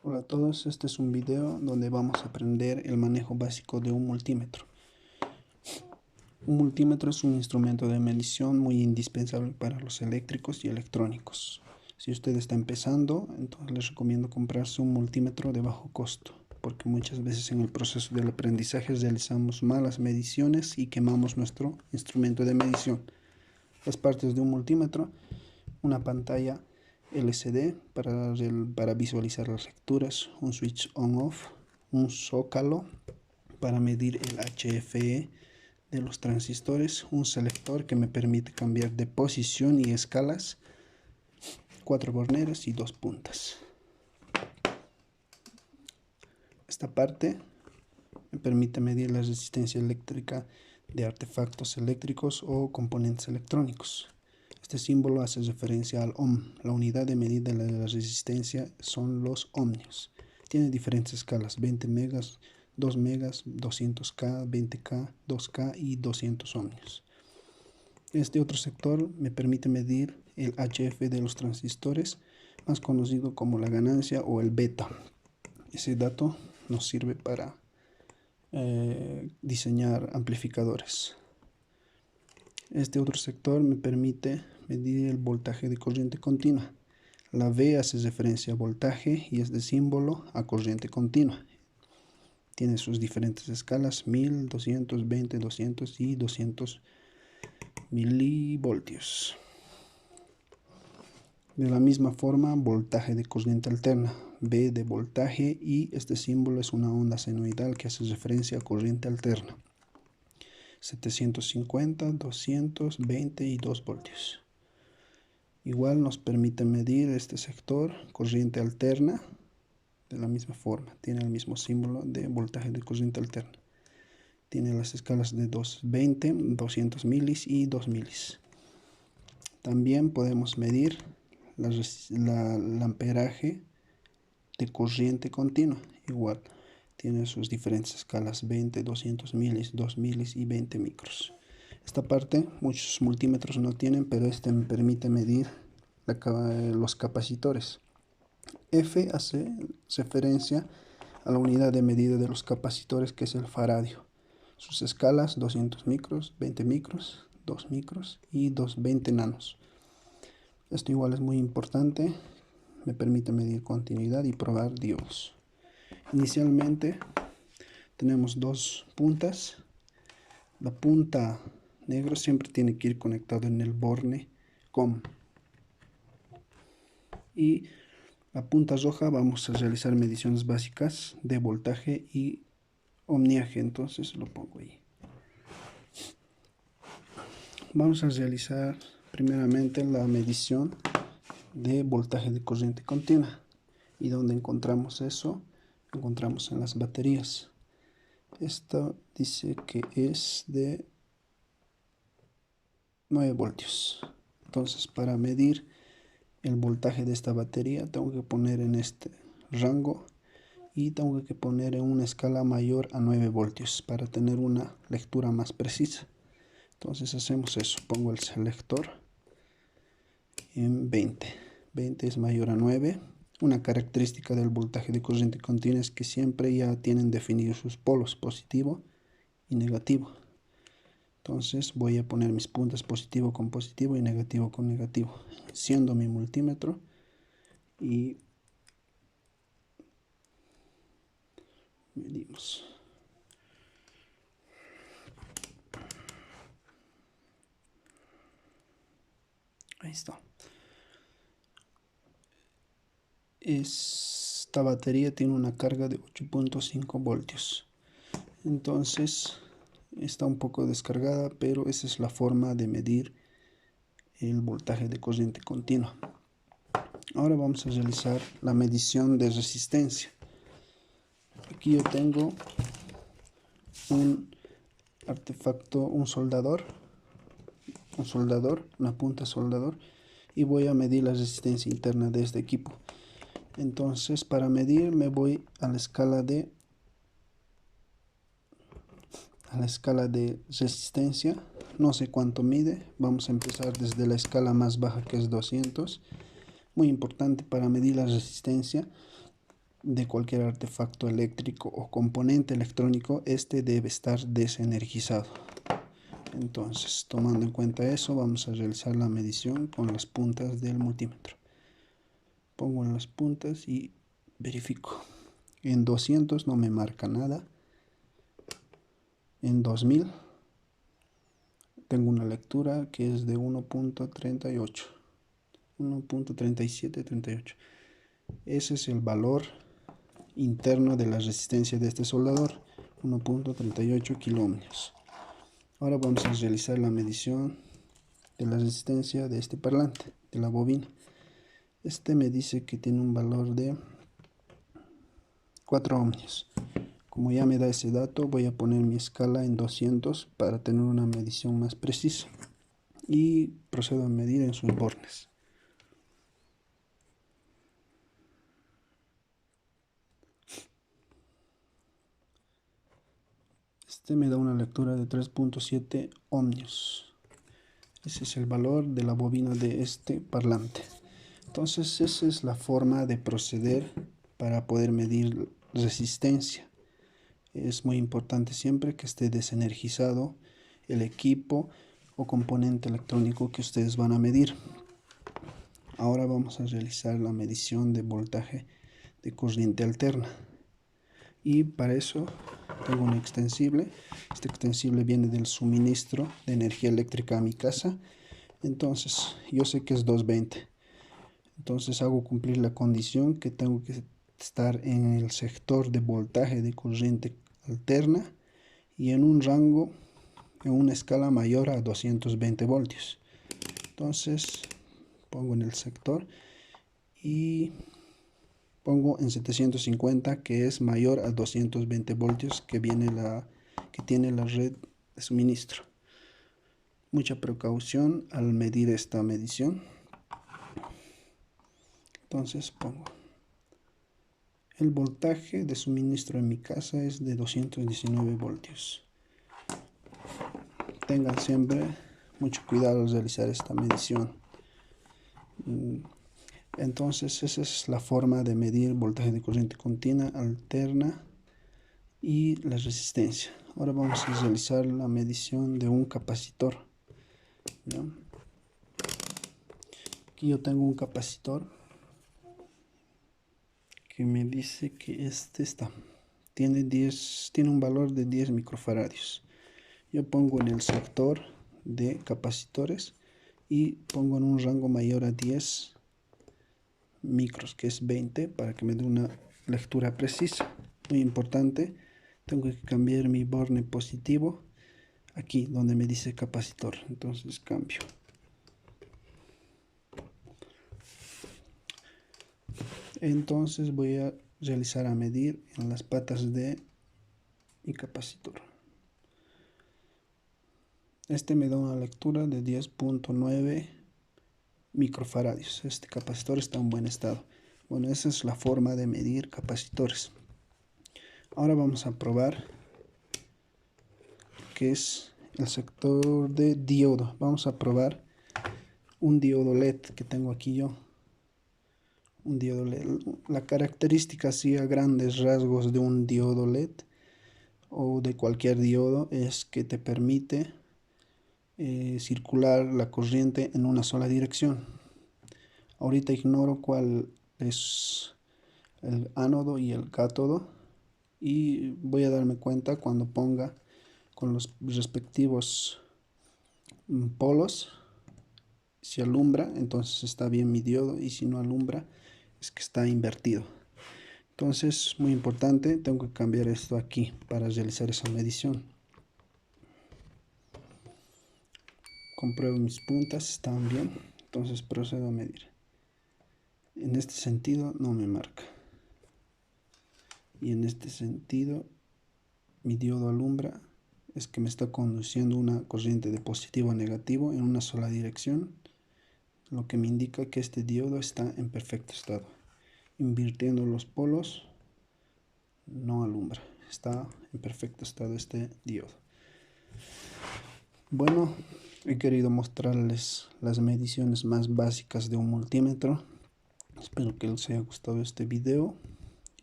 Hola a todos, este es un video donde vamos a aprender el manejo básico de un multímetro. Un multímetro es un instrumento de medición muy indispensable para los eléctricos y electrónicos. Si usted está empezando, entonces les recomiendo comprarse un multímetro de bajo costo, porque muchas veces en el proceso del aprendizaje realizamos malas mediciones y quemamos nuestro instrumento de medición. Las partes de un multímetro: una pantalla LCD para visualizar las lecturas, un switch on-off, un zócalo para medir el HFE de los transistores, un selector que me permite cambiar de posición y escalas, 4 borneras y 2 puntas. Esta parte me permite medir la resistencia eléctrica de artefactos eléctricos o componentes electrónicos. Este símbolo hace referencia al ohm. La unidad de medida de la resistencia son los ohmios. Tiene diferentes escalas: 20 megas, 2 megas, 200K, 20K, 2K y 200 ohmios. Este otro sector me permite medir el HF de los transistores, más conocido como la ganancia o el beta. Ese dato nos sirve para diseñar amplificadores. Este otro sector me permite medir el voltaje de corriente continua. La V hace referencia a voltaje y es de símbolo a corriente continua. Tiene sus diferentes escalas: 1000, 220, 200 y 200 milivoltios. De la misma forma, voltaje de corriente alterna, V de voltaje, y este símbolo es una onda senoidal que hace referencia a corriente alterna. 750, 220 y 2 voltios. Igual nos permite medir este sector, corriente alterna, de la misma forma. Tiene el mismo símbolo de voltaje de corriente alterna. Tiene las escalas de 220, 200 milis y 2 milis. También podemos medir el amperaje de corriente continua. Igual tiene sus diferentes escalas: 20, 200 milis, 2 milis y 20 micros. Esta parte muchos multímetros no tienen, pero este me permite medir los capacitores. F hace referencia a la unidad de medida de los capacitores, que es el faradio. Sus escalas: 200 micros, 20 micros, 2 micros y 220 nanos. Esto igual es muy importante, me permite medir continuidad y probar diodos. Inicialmente tenemos dos puntas. La punta negra siempre tiene que ir conectado en el borne COM. Y la punta roja vamos a realizar mediciones básicas de voltaje y ohmiaje. Entonces lo pongo ahí. Vamos a realizar primeramente la medición de voltaje de corriente continua. ¿Y dónde encontramos eso? Encontramos en las baterías. Esta dice que es de 9 voltios. Entonces, para medir el voltaje de esta batería, tengo que poner en este rango y tengo que poner en una escala mayor a 9 voltios para tener una lectura más precisa. Entonces hacemos eso: pongo el selector en 20. 20 es mayor a 9. Una característica del voltaje de corriente continua es que siempre ya tienen definidos sus polos, positivo y negativo. Entonces voy a poner mis puntas positivo con positivo y negativo con negativo. Enciendo mi multímetro y medimos. Ahí está. Esta batería tiene una carga de 8.5 voltios. Entonces está un poco descargada, pero esa es la forma de medir el voltaje de corriente continua. Ahora vamos a realizar la medición de resistencia. Aquí yo tengo un artefacto, un soldador, una punta soldador, y voy a medir la resistencia interna de este equipo. Entonces, para medir me voy a la escala de resistencia. No sé cuánto mide. Vamos a empezar desde la escala más baja, que es 200. Muy importante para medir la resistencia: de cualquier artefacto eléctrico o componente electrónico, este debe estar desenergizado. Entonces, tomando en cuenta eso, vamos a realizar la medición con las puntas del multímetro. Pongo en las puntas y verifico. En 200 no me marca nada. En 2000 tengo una lectura que es de 1.38, 1.3738. Ese es el valor interno de la resistencia de este soldador, 1.38 kiloohmios. Ahora vamos a realizar la medición de la resistencia de este parlante, de la bobina. Este me dice que tiene un valor de 4 ohmios. Como ya me da ese dato, voy a poner mi escala en 200 para tener una medición más precisa. Y procedo a medir en sus bornes. Este me da una lectura de 3.7 ohmios. Ese es el valor de la bobina de este parlante. Entonces, esa es la forma de proceder para poder medir resistencia. Es muy importante siempre que esté desenergizado el equipo o componente electrónico que ustedes van a medir. Ahora vamos a realizar la medición de voltaje de corriente alterna. Y para eso tengo un extensible. Este extensible viene del suministro de energía eléctrica a mi casa. Entonces, yo sé que es 220. Entonces hago cumplir la condición que tengo que estar en el sector de voltaje de corriente alterna y en un rango, en una escala mayor a 220 voltios. Entonces pongo en el sector y pongo en 750, que es mayor a 220 voltios que tiene la red de suministro. Mucha precaución al medir esta medición. Entonces pongo el voltaje de suministro en mi casa es de 219 voltios. Tengan siempre mucho cuidado al realizar esta medición. Entonces esa es la forma de medir voltaje de corriente continua, alterna y la resistencia. Ahora vamos a realizar la medición de un capacitor. ¿Ya? Aquí yo tengo un capacitor que me dice que tiene un valor de 10 microfaradios. Yo pongo en el sector de capacitores y pongo en un rango mayor a 10 micros, que es 20, para que me dé una lectura precisa. Muy importante, tengo que cambiar mi borne positivo aquí donde me dice capacitor. Entonces cambio. Entonces voy a realizar a medir en las patas de mi capacitor. Este me da una lectura de 10.9 microfaradios. Este capacitor está en buen estado. Bueno, esa es la forma de medir capacitores. Ahora vamos a probar qué es el sector de diodo. Vamos a probar un diodo LED que tengo aquí yo. Un diodo LED. La característica así a grandes rasgos de un diodo LED o de cualquier diodo es que te permite circular la corriente en una sola dirección. Ahorita ignoro cuál es el ánodo y el cátodo y voy a darme cuenta cuando ponga con los respectivos polos. Si alumbra, entonces está bien mi diodo, y si no alumbra, es que está invertido. Entonces, muy importante, tengo que cambiar esto aquí para realizar esa medición. Compruebo mis puntas, están bien, entonces procedo a medir. En este sentido no me marca. Y en este sentido, mi diodo alumbra, es que me está conduciendo una corriente de positivo a negativo en una sola dirección, lo que me indica que este diodo está en perfecto estado. Invirtiendo los polos, no alumbra, está en perfecto estado este diodo. Bueno, he querido mostrarles las mediciones más básicas de un multímetro. Espero que les haya gustado este video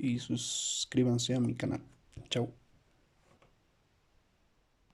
y suscríbanse a mi canal. Chao.